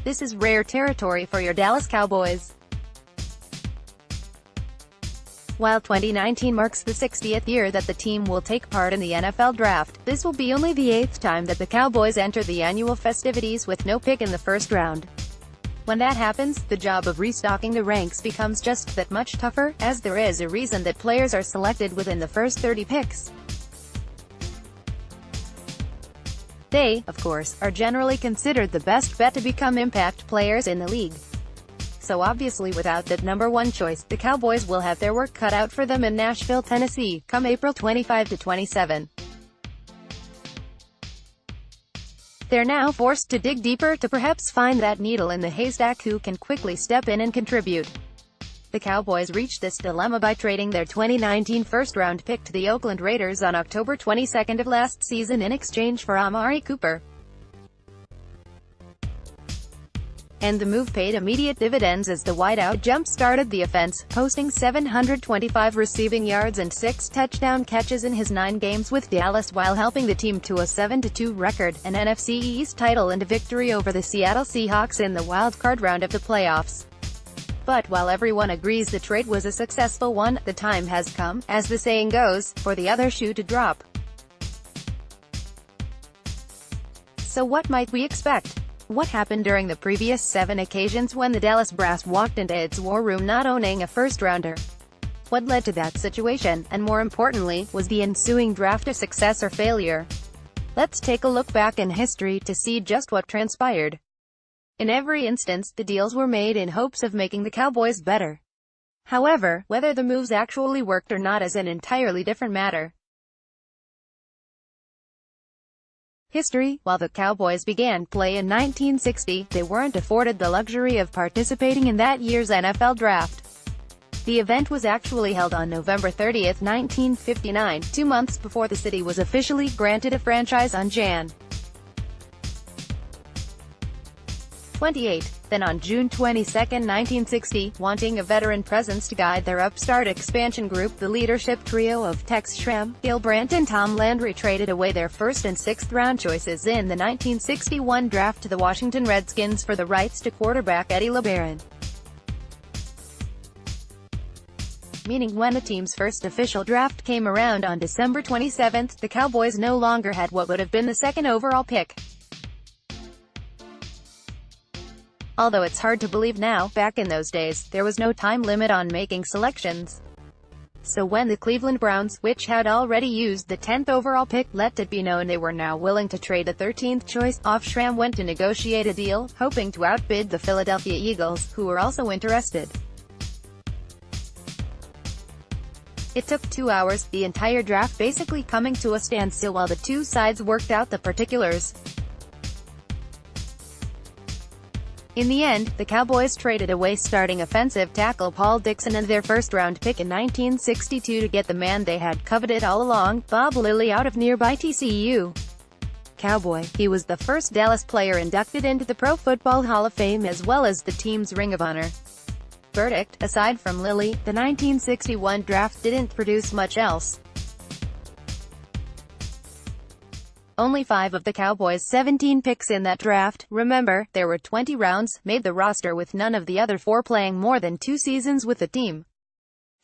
This is rare territory for your Dallas Cowboys. While 2019 marks the 60th year that the team will take part in the NFL Draft, this will be only the 8th time that the Cowboys enter the annual festivities with no pick in the first round. When that happens, the job of restocking the ranks becomes just that much tougher, as there is a reason that players are selected within the first 30 picks. They, of course, are generally considered the best bet to become impact players in the league. So obviously without that number one choice, the Cowboys will have their work cut out for them in Nashville, Tennessee, come April 25 to 27. They're now forced to dig deeper to perhaps find that needle in the haystack who can quickly step in and contribute. The Cowboys reached this dilemma by trading their 2019 first-round pick to the Oakland Raiders on October 22 of last season in exchange for Amari Cooper. And the move paid immediate dividends as the wideout jump-started the offense, posting 725 receiving yards and 6 touchdown catches in his 9 games with Dallas while helping the team to a 7-2 record, an NFC East title and a victory over the Seattle Seahawks in the wild-card round of the playoffs. But while everyone agrees the trade was a successful one, the time has come, as the saying goes, for the other shoe to drop. So what might we expect? What happened during the previous 7 occasions when the Dallas brass walked into its war room not owning a first-rounder? What led to that situation, and more importantly, was the ensuing draft a success or failure? Let's take a look back in history to see just what transpired. In every instance, the deals were made in hopes of making the Cowboys better. However, whether the moves actually worked or not is an entirely different matter. History: while the Cowboys began play in 1960, they weren't afforded the luxury of participating in that year's NFL Draft. The event was actually held on November 30, 1959, 2 months before the city was officially granted a franchise on Jan. 28. Then on June 22, 1960, wanting a veteran presence to guide their upstart expansion group, the leadership trio of Tex Schramm, Gil Brandt and Tom Landry traded away their first and sixth round choices in the 1961 draft to the Washington Redskins for the rights to quarterback Eddie LeBaron. Meaning when the team's first official draft came around on December 27, the Cowboys no longer had what would have been the second overall pick. Although it's hard to believe now, back in those days, there was no time limit on making selections. So when the Cleveland Browns, which had already used the 10th overall pick, let it be known they were now willing to trade the 13th choice off, Schramm went to negotiate a deal, hoping to outbid the Philadelphia Eagles, who were also interested. It took 2 hours, the entire draft basically coming to a standstill while the two sides worked out the particulars. In the end, the Cowboys traded away starting offensive tackle Paul Dixon and their first-round pick in 1962 to get the man they had coveted all along, Bob Lilly, out of nearby TCU. Cowboy, he was the first Dallas player inducted into the Pro Football Hall of Fame as well as the team's Ring of Honor. Verdict: aside from Lilly, the 1961 draft didn't produce much else. Only 5 of the Cowboys' 17 picks in that draft, remember, there were 20 rounds, made the roster with none of the other 4 playing more than 2 seasons with the team.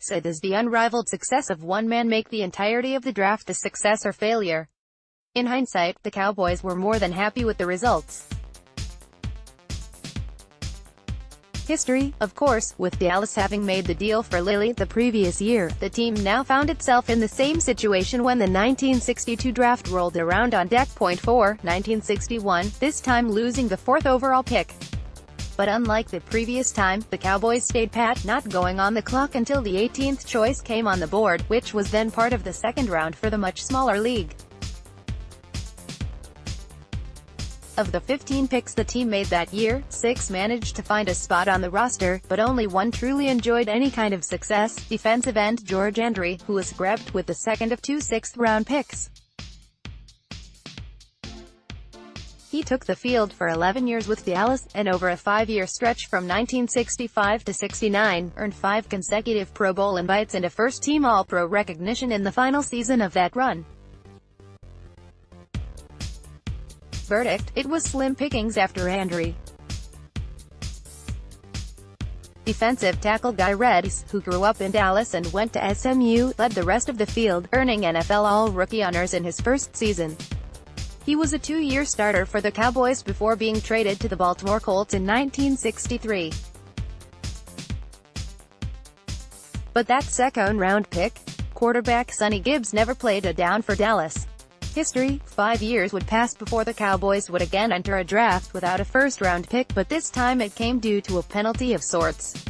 So does the unrivaled success of one man make the entirety of the draft a success or failure? In hindsight, the Cowboys were more than happy with the results. History: of course, with Dallas having made the deal for Lilly the previous year, the team now found itself in the same situation when the 1962 draft rolled around on deck. Point 4, 1961, this time losing the 4th overall pick. But unlike the previous time, the Cowboys stayed pat, not going on the clock until the 18th choice came on the board, which was then part of the second round for the much smaller league. Of the 15 picks the team made that year, 6 managed to find a spot on the roster, but only 1 truly enjoyed any kind of success: defensive end George Andre, who was grabbed with the second of 2 sixth-round picks. He took the field for 11 years with Dallas, and over a 5-year stretch from 1965 to 69, earned 5 consecutive Pro Bowl invites and a first-team All-Pro recognition in the final season of that run. Verdict: it was slim pickings after Andre. Defensive tackle Guy Reddies, who grew up in Dallas and went to SMU, led the rest of the field, earning NFL All-Rookie honors in his first season. He was a two-year starter for the Cowboys before being traded to the Baltimore Colts in 1963. But that second-round pick, quarterback Sonny Gibbs, never played a down for Dallas. History: 5 years would pass before the Cowboys would again enter a draft without a first-round pick, but this time it came due to a penalty of sorts.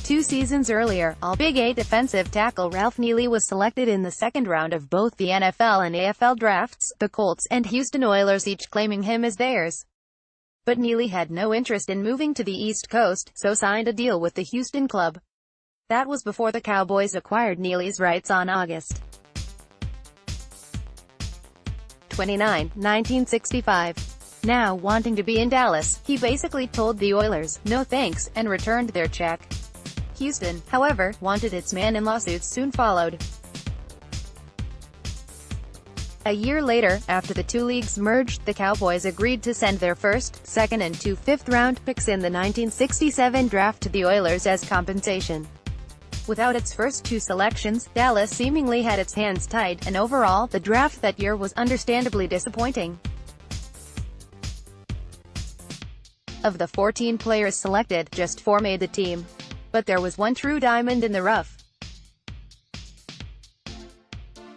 2 seasons earlier, All-Big 8 defensive tackle Ralph Neely was selected in the second round of both the NFL and AFL drafts, the Colts and Houston Oilers each claiming him as theirs. But Neely had no interest in moving to the East Coast, so signed a deal with the Houston club. That was before the Cowboys acquired Neely's rights on August 29, 1965. Now wanting to be in Dallas, he basically told the Oilers, "No thanks," and returned their check. Houston, however, wanted its man and lawsuits soon followed. A year later, after the two leagues merged, the Cowboys agreed to send their first, second and 2 fifth-round picks in the 1967 draft to the Oilers as compensation. Without its first 2 selections, Dallas seemingly had its hands tied, and overall, the draft that year was understandably disappointing. Of the 14 players selected, just 4 made the team. But there was one true diamond in the rough.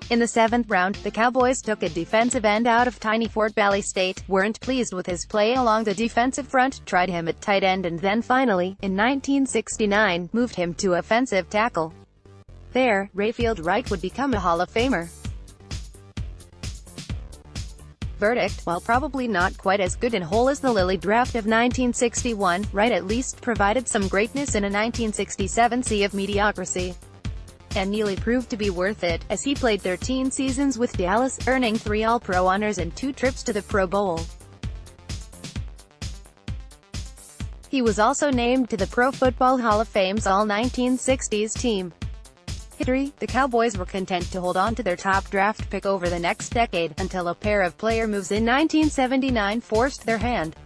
In the 7th round, the Cowboys took a defensive end out of tiny Fort Valley State, weren't pleased with his play along the defensive front, tried him at tight end and then finally, in 1969, moved him to offensive tackle. There, Rayfield Wright would become a Hall of Famer. Verdict: while probably not quite as good and whole as the Lilly draft of 1961, Wright at least provided some greatness in a 1967 sea of mediocrity. And Neely proved to be worth it, as he played 13 seasons with Dallas, earning 3 All-Pro honors and 2 trips to the Pro Bowl. He was also named to the Pro Football Hall of Fame's All-1960s team. History: the Cowboys were content to hold on to their top draft pick over the next decade, until a pair of player moves in 1979 forced their hand.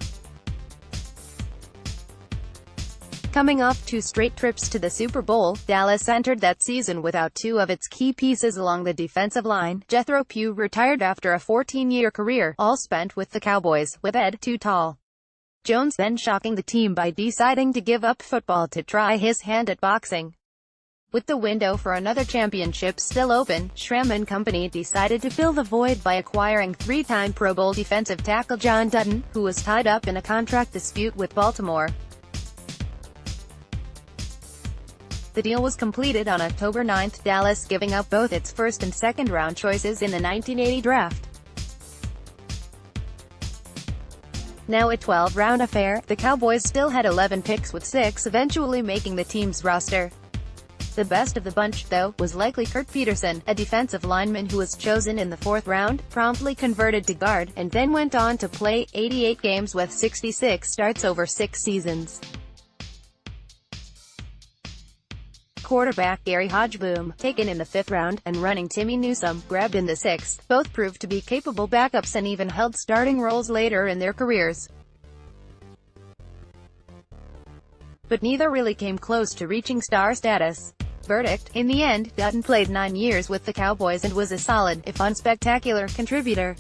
Coming off 2 straight trips to the Super Bowl, Dallas entered that season without 2 of its key pieces along the defensive line. Jethro Pugh retired after a 14-year career, all spent with the Cowboys, with Ed Too Tall Jones then shocking the team by deciding to give up football to try his hand at boxing. With the window for another championship still open, Schramm and company decided to fill the void by acquiring 3-time Pro Bowl defensive tackle John Dutton, who was tied up in a contract dispute with Baltimore. The deal was completed on October 9, Dallas giving up both its first and second round choices in the 1980 draft. Now a 12-round affair, the Cowboys still had 11 picks with 6 eventually making the team's roster. The best of the bunch, though, was likely Kurt Peterson, a defensive lineman who was chosen in the 4th round, promptly converted to guard, and then went on to play 88 games with 66 starts over 6 seasons. Quarterback Gary Hodgeboom, taken in the 5th round, and running Timmy Newsome, grabbed in the 6th, both proved to be capable backups and even held starting roles later in their careers. But neither really came close to reaching star status. Verdict: in the end, Dutton played 9 years with the Cowboys and was a solid, if unspectacular, contributor.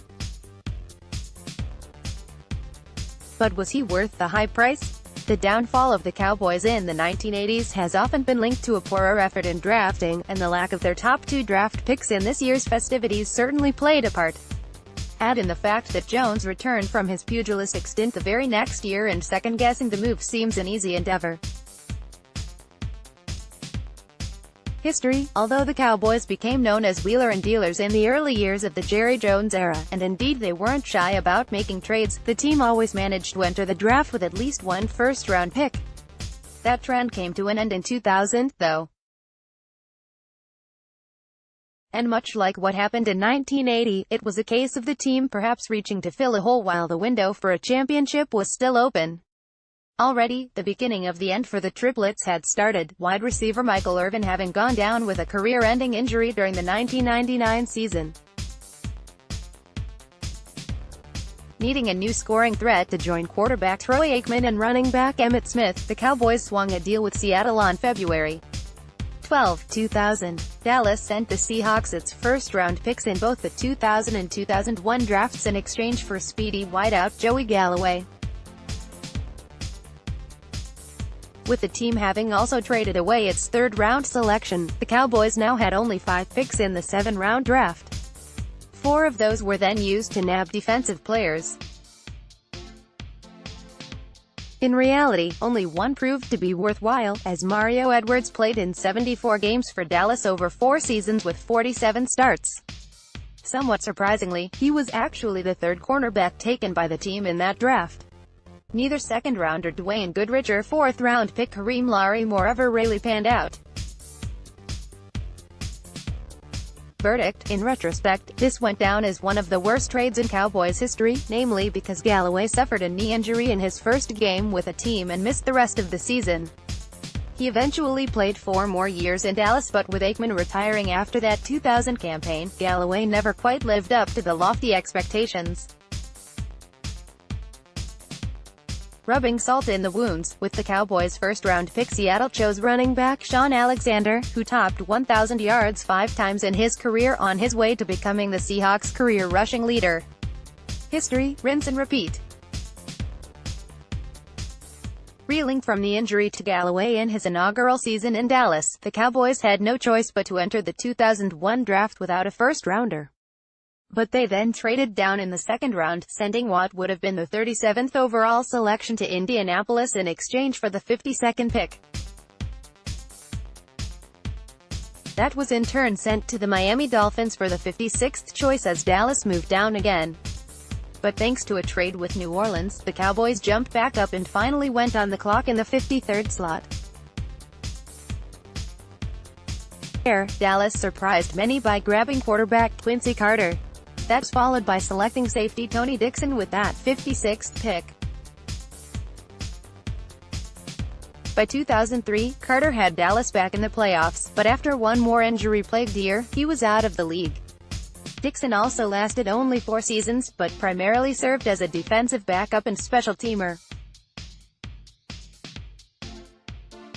But was he worth the high price? The downfall of the Cowboys in the 1980s has often been linked to a poorer effort in drafting, and the lack of their top 2 draft picks in this year's festivities certainly played a part. Add in the fact that Jones returned from his pugilistic stint the very next year, and second-guessing the move seems an easy endeavor. History: although the Cowboys became known as wheeler and dealers in the early years of the Jerry Jones era, and indeed they weren't shy about making trades, the team always managed to enter the draft with at least 1 first-round pick. That trend came to an end in 2000, though. And much like what happened in 1980, it was a case of the team perhaps reaching to fill a hole while the window for a championship was still open. Already, the beginning of the end for the triplets had started, wide receiver Michael Irvin having gone down with a career-ending injury during the 1999 season. Needing a new scoring threat to join quarterback Troy Aikman and running back Emmitt Smith, the Cowboys swung a deal with Seattle on February 12, 2000. Dallas sent the Seahawks its first-round picks in both the 2000 and 2001 drafts in exchange for speedy wideout Joey Galloway. With the team having also traded away its third-round selection, the Cowboys now had only 5 picks in the 7-round draft. 4 of those were then used to nab defensive players. In reality, only one proved to be worthwhile, as Mario Edwards played in 74 games for Dallas over 4 seasons with 47 starts. Somewhat surprisingly, he was actually the third cornerback taken by the team in that draft. Neither second-rounder Dwayne Goodrich or fourth-round pick Kareem Larry-Moore ever really panned out. Verdict: in retrospect, this went down as one of the worst trades in Cowboys history, namely because Galloway suffered a knee injury in his first game with a team and missed the rest of the season. He eventually played 4 more years in Dallas, but with Aikman retiring after that 2000 campaign, Galloway never quite lived up to the lofty expectations. Rubbing salt in the wounds, with the Cowboys' first-round pick Seattle chose running back Shaun Alexander, who topped 1,000 yards 5 times in his career on his way to becoming the Seahawks' career rushing leader. History, rinse and repeat. Reeling from the injury to Galloway in his inaugural season in Dallas, the Cowboys had no choice but to enter the 2001 draft without a first-rounder. But they then traded down in the second round, sending what would have been the 37th overall selection to Indianapolis in exchange for the 52nd pick. That was in turn sent to the Miami Dolphins for the 56th choice as Dallas moved down again. But thanks to a trade with New Orleans, the Cowboys jumped back up and finally went on the clock in the 53rd slot. There, Dallas surprised many by grabbing quarterback Quincy Carter. That's followed by selecting safety Tony Dixon with that 56th pick. By 2003, Carter had Dallas back in the playoffs, but after one more injury-plagued year, he was out of the league. Dixon also lasted only 4 seasons, but primarily served as a defensive backup and special teamer.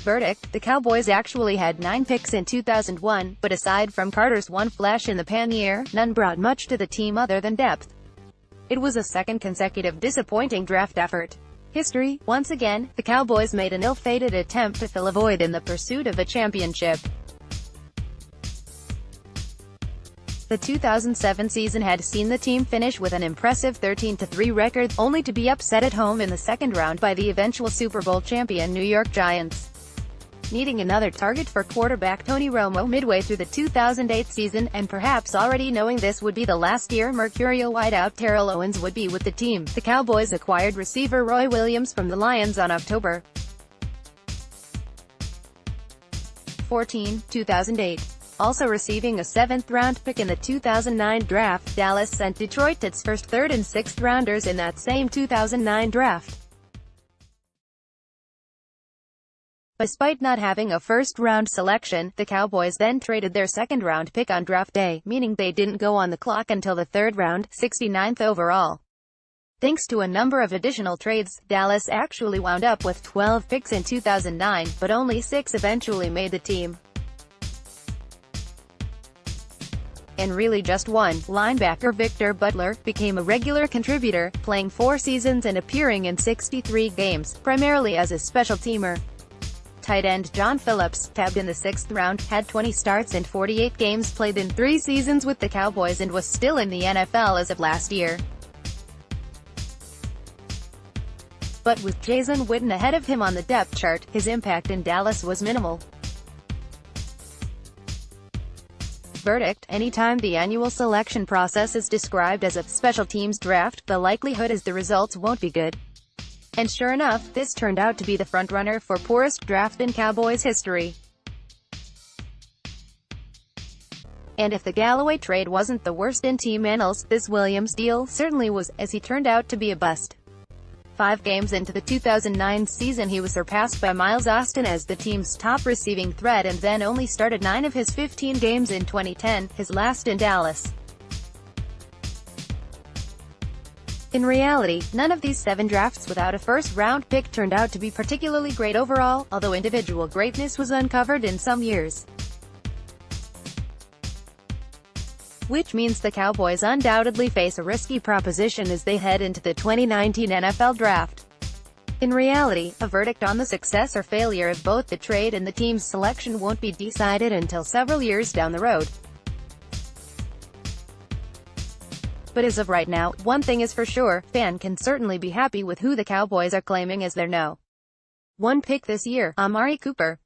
Verdict: the Cowboys actually had 9 picks in 2001, but aside from Carter's one flash-in-the-pan year, none brought much to the team other than depth. It was a second consecutive disappointing draft effort. History: once again, the Cowboys made an ill-fated attempt to fill a void in the pursuit of a championship. The 2007 season had seen the team finish with an impressive 13-3 record, only to be upset at home in the second round by the eventual Super Bowl champion New York Giants. Needing another target for quarterback Tony Romo midway through the 2008 season, and perhaps already knowing this would be the last year Mercurial wideout Terrell Owens would be with the team, the Cowboys acquired receiver Roy Williams from the Lions on October 14, 2008. Also receiving a 7th-round pick in the 2009 draft, Dallas sent Detroit its first 3rd and 6th rounders in that same 2009 draft. Despite not having a first-round selection, the Cowboys then traded their second-round pick on draft day, meaning they didn't go on the clock until the 3rd round, 69th overall. Thanks to a number of additional trades, Dallas actually wound up with 12 picks in 2009, but only 6 eventually made the team. And really just one, linebacker Victor Butler, became a regular contributor, playing 4 seasons and appearing in 63 games, primarily as a special teamer. Tight end John Phillips, tabbed in the 6th round, had 20 starts and 48 games played in 3 seasons with the Cowboys and was still in the NFL as of last year. But with Jason Witten ahead of him on the depth chart, his impact in Dallas was minimal. Verdict: anytime the annual selection process is described as a special teams draft, the likelihood is the results won't be good. And sure enough, this turned out to be the frontrunner for poorest draft in Cowboys history. And if the Galloway trade wasn't the worst in team annals, this Williams deal certainly was, as he turned out to be a bust. 5 games into the 2009 season he was surpassed by Miles Austin as the team's top receiving threat and then only started 9 of his 15 games in 2010, his last in Dallas. In reality, none of these 7 drafts without a first-round pick turned out to be particularly great overall, although individual greatness was uncovered in some years. Which means the Cowboys undoubtedly face a risky proposition as they head into the 2019 NFL Draft. In reality, a verdict on the success or failure of both the trade and the team's selection won't be decided until several years down the road. But as of right now, one thing is for sure, fans can certainly be happy with who the Cowboys are claiming as their No. 1 pick this year, Amari Cooper.